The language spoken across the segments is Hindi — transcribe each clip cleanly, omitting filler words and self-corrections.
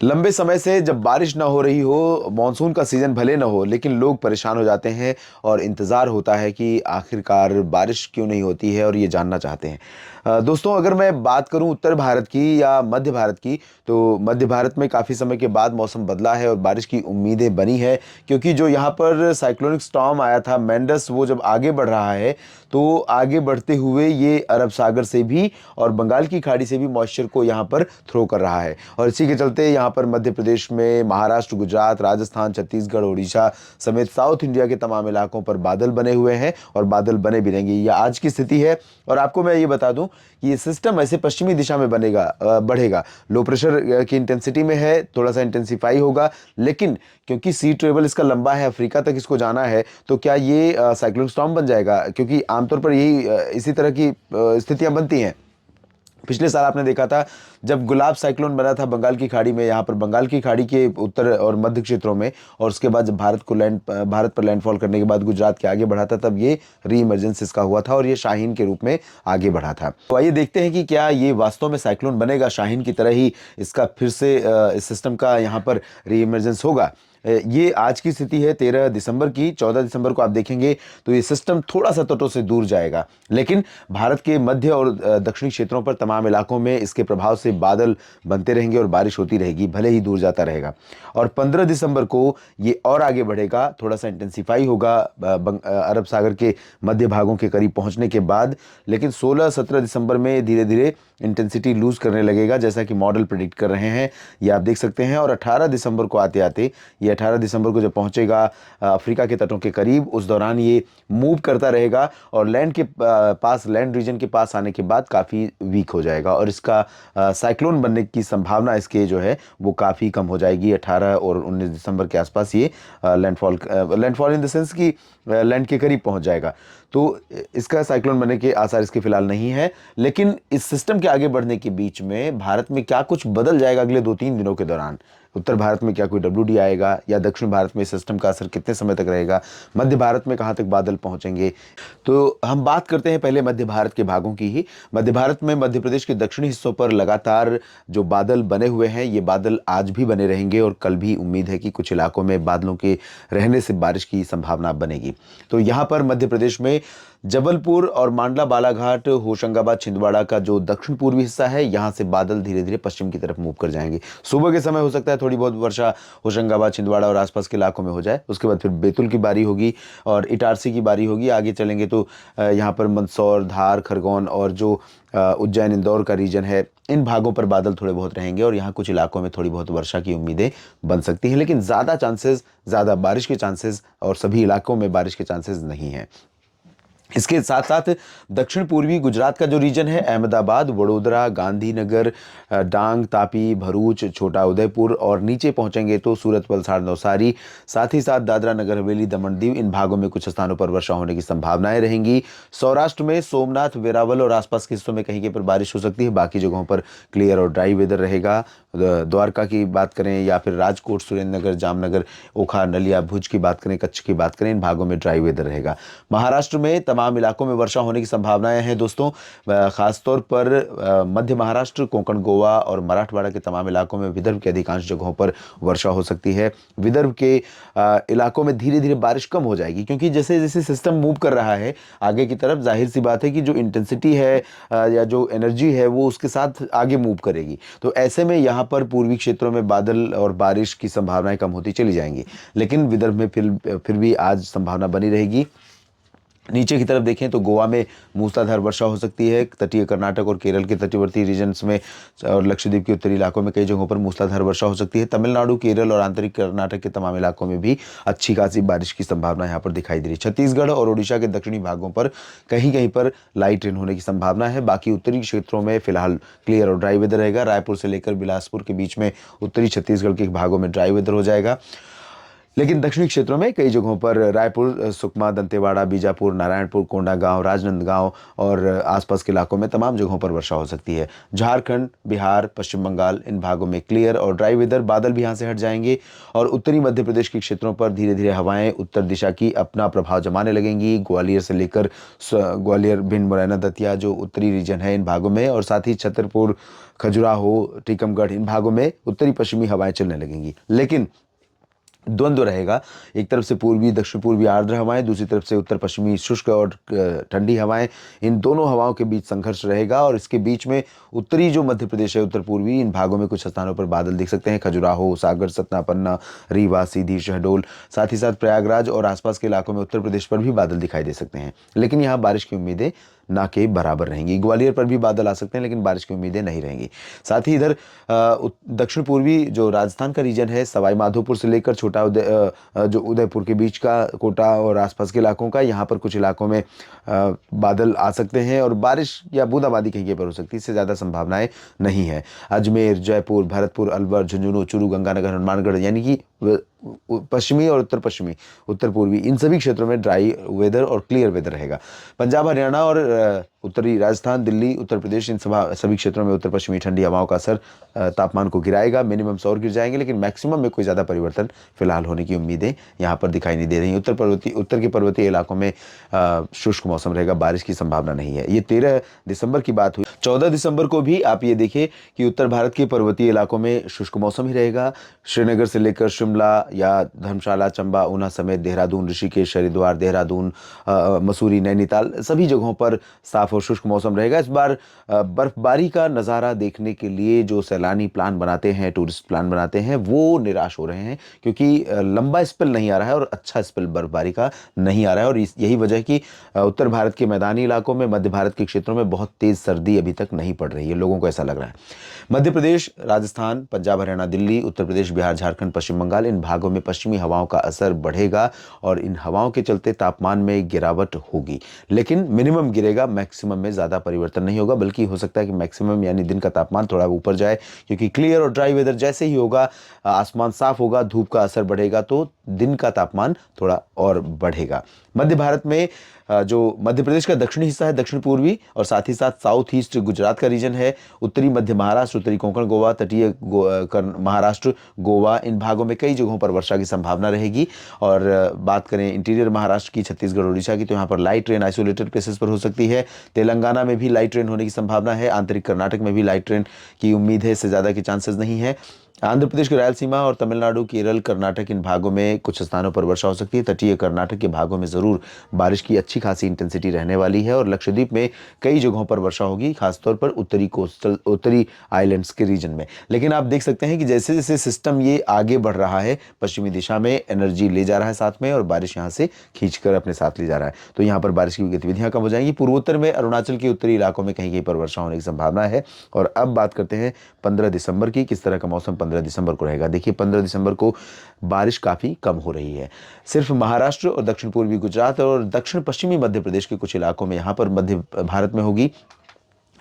लंबे समय से जब बारिश ना हो रही हो, मॉनसून का सीजन भले ना हो, लेकिन लोग परेशान हो जाते हैं और इंतज़ार होता है कि आखिरकार बारिश क्यों नहीं होती है और ये जानना चाहते हैं। दोस्तों, अगर मैं बात करूं उत्तर भारत की या मध्य भारत की, तो मध्य भारत में काफ़ी समय के बाद मौसम बदला है और बारिश की उम्मीदें बनी है, क्योंकि जो यहाँ पर साइक्लोनिक स्टॉर्म आया था मेंडस, वो जब आगे बढ़ रहा है तो आगे बढ़ते हुए ये अरब सागर से भी और बंगाल की खाड़ी से भी मॉइस्चर को यहाँ पर थ्रो कर रहा है। और इसी के चलते यहाँ पर मध्य प्रदेश में, महाराष्ट्र, गुजरात, राजस्थान, छत्तीसगढ़, उड़ीसा समेत साउथ इंडिया के तमाम इलाकों पर बादल बने हुए हैं और बादल बने भी रहेंगे। यह आज की स्थिति है। और आपको मैं ये बता दूं कि ये सिस्टम ऐसे पश्चिमी दिशा में बढ़ेगा। लो प्रेशर की इंटेंसिटी में है, थोड़ा सा इंटेंसिफाई होगा, लेकिन क्योंकि सी ट्रेवल इसका लंबा है, अफ्रीका तक इसको जाना है, तो क्या ये साइक्लोन स्टॉर्म बन जाएगा? क्योंकि आमतौर पर यही इसी तरह की स्थितियां बनती हैं। पिछले साल आपने देखा था जब गुलाब साइक्लोन बना था बंगाल की खाड़ी में, यहाँ पर बंगाल की खाड़ी के उत्तर और मध्य क्षेत्रों में, और उसके बाद जब भारत पर लैंडफॉल करने के बाद गुजरात के आगे बढ़ा था, तब ये री इमरजेंस इसका हुआ था और ये शाहीन के रूप में आगे बढ़ा था। तो आइए देखते हैं कि क्या ये वास्तव में साइक्लोन बनेगा, शाहीन की तरह ही इसका फिर से इस सिस्टम का यहाँ पर री इमरजेंस होगा। ये आज की स्थिति है 13 दिसंबर की। 14 दिसंबर को आप देखेंगे तो ये सिस्टम थोड़ा सा तटों से दूर जाएगा, लेकिन भारत के मध्य और दक्षिणी क्षेत्रों पर तमाम इलाकों में इसके प्रभाव से बादल बनते रहेंगे और बारिश होती रहेगी, भले ही दूर जाता रहेगा। और 15 दिसंबर को ये और आगे बढ़ेगा, थोड़ा सा इंटेंसिफाई होगा अरब सागर के मध्य भागों के करीब पहुंचने के बाद, लेकिन 16-17 दिसंबर में धीरे धीरे इंटेंसिटी लूज करने लगेगा, जैसा कि मॉडल प्रिडिक्ट कर रहे हैं, ये आप देख सकते हैं। और 18 दिसंबर को आते आते, ये 18 दिसंबर को जब पहुंचेगा अफ्रीका के तटों के करीब, उस दौरान ये मूव करता रहेगा और लैंड रीजन के पास आने के बाद काफ़ी वीक हो जाएगा और इसका साइक्लोन बनने की संभावना इसके जो है वो काफ़ी कम हो जाएगी। 18 और 19 दिसंबर के आसपास ये लैंडफॉल इन द सेंस कि लैंड के करीब पहुंच जाएगा। तो इसका साइक्लोन बनने के आसार इसके फिलहाल नहीं है, लेकिन इस सिस्टम के आगे बढ़ने के बीच में भारत में क्या कुछ बदल जाएगा अगले 2-3 दिनों के दौरान? उत्तर भारत में क्या कोई WD आएगा, या दक्षिण भारत में इस सिस्टम का असर कितने समय तक रहेगा, मध्य भारत में कहाँ तक बादल पहुंचेंगे? तो हम बात करते हैं पहले मध्य भारत के भागों की ही। मध्य भारत में मध्य प्रदेश के दक्षिणी हिस्सों पर लगातार जो बादल बने हुए हैं, ये बादल आज भी बने रहेंगे और कल भी उम्मीद है कि कुछ इलाकों में बादलों के रहने से बारिश की संभावना बनेगी। तो यहाँ पर मध्य प्रदेश में जबलपुर और मांडला, बालाघाट, होशंगाबाद, छिंदवाड़ा का जो दक्षिण पूर्वी हिस्सा है, यहाँ से बादल धीरे धीरे पश्चिम की तरफ मूव कर जाएंगे। सुबह के समय हो सकता है थोड़ी बहुत वर्षा होशंगाबाद, छिंदवाड़ा और आसपास के इलाकों में हो जाए, उसके बाद फिर बैतूल की बारी होगी और इटारसी की बारी होगी। आगे चलेंगे तो यहाँ पर मंदसौर, धार, खरगोन और जो उज्जैन, इंदौर का रीजन है, इन भागों पर बादल थोड़े बहुत रहेंगे और यहाँ कुछ इलाकों में थोड़ी बहुत वर्षा की उम्मीदें बन सकती हैं, लेकिन ज़्यादा बारिश के चांसेस और सभी इलाकों में बारिश के चांसेस नहीं हैं। इसके साथ साथ दक्षिण पूर्वी गुजरात का जो रीजन है, अहमदाबाद, वडोदरा, गांधीनगर, डांग, तापी, भरूच, छोटा उदयपुर और नीचे पहुंचेंगे तो सूरत, वलसाड़, नवसारी, साथ ही साथ दादरा नगर हवेली, दमन दीव, इन भागों में कुछ स्थानों पर वर्षा होने की संभावनाएं रहेंगी। सौराष्ट्र में सोमनाथ, वेरावल और आसपास के हिस्सों में कहीं कहीं पर बारिश हो सकती है, बाकी जगहों पर क्लियर और ड्राई वेदर रहेगा। द्वारका की बात करें या फिर राजकोट, सुरेंद्रनगर, जामनगर, ओखा, नलिया, भुज की बात करें, कच्छ की बात करें, इन भागों में ड्राई वेदर रहेगा। महाराष्ट्र में तमाम इलाकों में वर्षा होने की संभावनाएं हैं दोस्तों। खासतौर पर मध्य महाराष्ट्र, कोंकण, गोवा और मराठवाड़ा के तमाम इलाकों में, विदर्भ के अधिकांश जगहों पर वर्षा हो सकती है। विदर्भ के इलाकों में धीरे धीरे बारिश कम हो जाएगी, क्योंकि जैसे जैसे सिस्टम मूव कर रहा है आगे की तरफ, जाहिर सी बात है कि जो इंटेंसिटी है या जो एनर्जी है वो उसके साथ आगे मूव करेगी। तो ऐसे में यहाँ पर पूर्वी क्षेत्रों में बादल और बारिश की संभावनाएं कम होती चली जाएंगी, लेकिन विदर्भ में फिर भी आज संभावना बनी रहेगी। नीचे की तरफ देखें तो गोवा में मूसलाधार वर्षा हो सकती है। तटीय कर्नाटक और केरल के तटवर्ती रीजन्स में और लक्षद्वीप के उत्तरी इलाकों में कई जगहों पर मूसलाधार वर्षा हो सकती है। तमिलनाडु, केरल और आंतरिक कर्नाटक के तमाम इलाकों में भी अच्छी खासी बारिश की संभावना यहाँ पर दिखाई दे रही है। छत्तीसगढ़ और ओडिशा के दक्षिणी भागों पर कहीं कहीं पर लाइट रेन होने की संभावना है। बाकी उत्तरी क्षेत्रों में फिलहाल क्लियर और ड्राई वेदर रहेगा। रायपुर से लेकर बिलासपुर के बीच में उत्तरी छत्तीसगढ़ के भागों में ड्राई वेदर हो जाएगा। लेकिन दक्षिणी क्षेत्रों में कई जगहों पर रायपुर, सुकमा, दंतेवाड़ा, बीजापुर, नारायणपुर, कोंडागांव, राजनांदगांव और आसपास के इलाकों में तमाम जगहों पर वर्षा हो सकती है। झारखंड, बिहार, पश्चिम बंगाल, इन भागों में क्लियर और ड्राई वेदर, बादल भी यहाँ से हट जाएंगे और उत्तरी मध्य प्रदेश के क्षेत्रों पर धीरे धीरे हवाएं उत्तर दिशा की अपना प्रभाव जमाने लगेंगी। ग्वालियर से लेकर ग्वालियर, भिंड, मुरैना, दतिया जो उत्तरी रीजन है इन भागों में, और साथ ही छतरपुर, खजुराहो, टीकमगढ़ इन भागों में उत्तरी पश्चिमी हवाएं चलने लगेंगी। लेकिन द्वंद्व रहेगा, एक तरफ से पूर्वी दक्षिण पूर्वी आर्द्र हवाएं, दूसरी तरफ से उत्तर पश्चिमी शुष्क और ठंडी हवाएं। इन दोनों हवाओं के बीच संघर्ष रहेगा और इसके बीच में उत्तरी जो मध्य प्रदेश है, उत्तर पूर्वी, इन भागों में कुछ स्थानों पर बादल दिख सकते हैं। खजुराहो, सागर, सतना, पन्ना, रीवा, सीधी, शहडोल, साथ ही साथ प्रयागराज और आसपास के इलाकों में उत्तर प्रदेश पर भी बादल दिखाई दे सकते हैं, लेकिन यहाँ बारिश की उम्मीदें ना के बराबर रहेंगी। ग्वालियर पर भी बादल आ सकते हैं, लेकिन बारिश की उम्मीदें नहीं रहेंगी। साथ ही इधर दक्षिण पूर्वी जो राजस्थान का रीजन है, सवाई माधोपुर से लेकर छोटा जो उदयपुर के बीच का कोटा और आसपास के इलाकों का, यहाँ पर कुछ इलाकों में बादल आ सकते हैं और बारिश या बूंदाबांदी कहीं पर हो सकती है, इससे ज़्यादा संभावनाएं नहीं है। अजमेर, जयपुर, भरतपुर, अलवर, झुंझुनू, चूरू, गंगानगर, हनुमानगढ़ यानी कि पश्चिमी और उत्तर पश्चिमी, उत्तर पूर्वी, इन सभी क्षेत्रों में ड्राई वेदर और क्लियर वेदर रहेगा। पंजाब, हरियाणा और उत्तरी राजस्थान, दिल्ली, उत्तर प्रदेश, इन सभी क्षेत्रों में उत्तर पश्चिमी ठंडी हवाओं का असर तापमान को गिराएगा। मिनिमम 100 गिर जाएंगे, लेकिन मैक्सिमम में कोई ज़्यादा परिवर्तन फिलहाल होने की उम्मीदें यहाँ पर दिखाई नहीं दे रही। उत्तर के पर्वतीय इलाकों में शुष्क मौसम रहेगा, बारिश की संभावना नहीं है। ये 13 दिसंबर की बात हुई। 14 दिसंबर को भी आप ये देखिए कि उत्तर भारत के पर्वतीय इलाकों में शुष्क मौसम ही रहेगा। श्रीनगर से लेकर शिमला या धर्मशाला, चंबा, ऊना समेत देहरादून, ऋषिकेश, हरिद्वार, देहरादून, मसूरी, नैनीताल, सभी जगहों पर साफ और शुष्क मौसम रहेगा। इस बार बर्फबारी का नज़ारा देखने के लिए जो सैलानी प्लान बनाते हैं, टूरिस्ट प्लान बनाते हैं, वो निराश हो रहे हैं, क्योंकि लंबा स्पेल नहीं आ रहा है और अच्छा स्पेल बर्फबारी का नहीं आ रहा है। और यही वजह है कि उत्तर भारत के मैदानी इलाकों में, मध्य भारत के क्षेत्रों में बहुत तेज सर्दी अभी तक नहीं पड़ रही है, लोगों को ऐसा लग रहा है। मध्य प्रदेश, राजस्थान, पंजाब, हरियाणा, दिल्ली, उत्तर प्रदेश, बिहार, झारखंड, पश्चिम बंगाल, इन भागों में पश्चिमी हवाओं का असर बढ़ेगा और इन हवाओं के चलते तापमान में गिरावट होगी, लेकिन मिनिमम गिरेगा, मैक्सिमम में ज़्यादा परिवर्तन नहीं होगा। बल्कि हो सकता है कि मैक्सिमम यानी दिन का तापमान थोड़ा ऊपर जाए, क्योंकि क्लियर और ड्राई वेदर जैसे ही होगा, आसमान साफ होगा, धूप का असर बढ़ेगा, तो दिन का तापमान थोड़ा और बढ़ेगा। मध्य भारत में जो मध्य प्रदेश का दक्षिणी हिस्सा है, दक्षिण पूर्वी, और साथ ही साथ साउथ ईस्ट गुजरात का रीजन है, उत्तरी मध्य महाराष्ट्र, उत्तरी कोंकण गोवा, तटीय महाराष्ट्र, गोवा, इन भागों में कई जगहों पर वर्षा की संभावना रहेगी। और बात करें इंटीरियर महाराष्ट्र की, छत्तीसगढ़, उड़ीसा की, तो यहाँ पर लाइट रेन आइसोलेटेड प्लेसेस पर हो सकती है। तेलंगाना में भी लाइट रेन होने की संभावना है। आंतरिक कर्नाटक में भी लाइट रेन की उम्मीद है, इससे ज़्यादा के चांसेस नहीं है। आंध्र प्रदेश की रायलसीमा और तमिलनाडु, केरल, कर्नाटक, इन भागों में कुछ स्थानों पर वर्षा हो सकती है। तटीय कर्नाटक के भागों में ज़रूर बारिश की अच्छी खासी इंटेंसिटी रहने वाली है और लक्षद्वीप में कई जगहों पर वर्षा होगी, खासतौर पर उत्तरी आइलैंड्स के रीजन में। लेकिन आप देख सकते हैं कि जैसे जैसे सिस्टम ये आगे बढ़ रहा है, पश्चिमी दिशा में एनर्जी ले जा रहा है साथ में, और बारिश यहाँ से खींचकर अपने साथ ले जा रहा है, तो यहाँ पर बारिश की गतिविधियाँ कम हो जाएंगी। पूर्वोत्तर में अरुणाचल के उत्तरी इलाकों में कहीं कहीं पर वर्षा होने की संभावना है। और अब बात करते हैं 15 दिसंबर की, किस तरह का मौसम 15 दिसंबर को रहेगा। देखिए 15 दिसंबर को बारिश काफ़ी कम हो रही है। सिर्फ महाराष्ट्र और दक्षिण पूर्वी गुजरात और दक्षिण पश्चिमी मध्य प्रदेश के कुछ इलाकों में यहाँ पर मध्य भारत में होगी।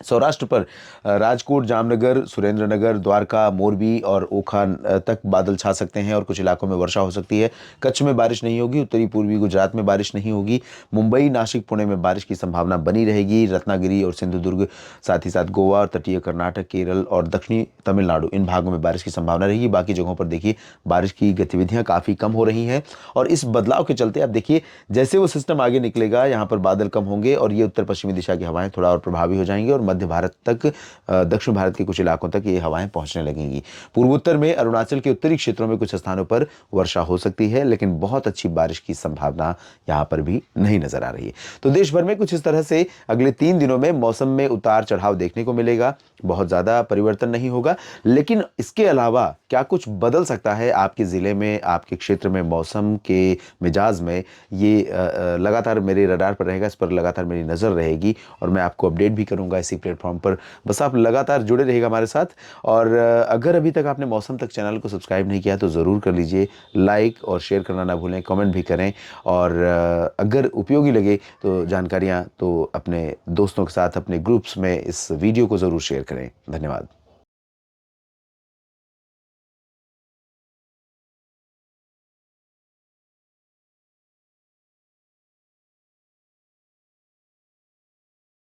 सौराष्ट्र पर राजकोट, जामनगर, सुरेंद्रनगर, द्वारका, मोरबी और ओखा तक बादल छा सकते हैं और कुछ इलाकों में वर्षा हो सकती है। कच्छ में बारिश नहीं होगी, उत्तरी पूर्वी गुजरात में बारिश नहीं होगी। मुंबई, नासिक, पुणे में बारिश की संभावना बनी रहेगी। रत्नागिरी और सिंधुदुर्ग, साथ ही साथ गोवा और तटीय कर्नाटक, केरल और दक्षिणी तमिलनाडु, इन भागों में बारिश की संभावना रहेगी। बाकी जगहों पर देखिए बारिश की गतिविधियाँ काफ़ी कम हो रही हैं और इस बदलाव के चलते आप देखिए जैसे वो सिस्टम आगे निकलेगा, यहाँ पर बादल कम होंगे और ये उत्तर पश्चिमी दिशा की हवाएं थोड़ा और प्रभावी हो जाएंगी और मध्य भारत तक, दक्षिण भारत के कुछ इलाकों तक ये हवाएं पहुंचने लगेंगी। पूर्वोत्तर में अरुणाचल के उत्तरी क्षेत्रों में कुछ स्थानों पर वर्षा हो सकती है, लेकिन बहुत अच्छी बारिश की संभावना यहां पर भी नहीं नजर आ रही है। तो देश भर में कुछ इस तरह से अगले 3 दिनों में मौसम में उतार चढ़ाव देखने को मिलेगा। बहुत ज्यादा परिवर्तन नहीं होगा, लेकिन इसके अलावा क्या कुछ बदल सकता है आपके जिले में, आपके क्षेत्र में, मौसम के मिजाज में, ये लगातार मेरे रडार पर रहेगा, इस पर लगातार मेरी नज़र रहेगी और मैं आपको अपडेट भी करूंगा इसी प्लेटफॉर्म पर। बस आप लगातार जुड़े रहिएगा हमारे साथ। और अगर अभी तक आपने मौसम तक चैनल को सब्सक्राइब नहीं किया तो ज़रूर कर लीजिए। लाइक और शेयर करना ना भूलें, कमेंट भी करें और अगर उपयोगी लगे तो जानकारियाँ तो अपने दोस्तों के साथ, अपने ग्रुप्स में इस वीडियो को ज़रूर शेयर करें। धन्यवाद।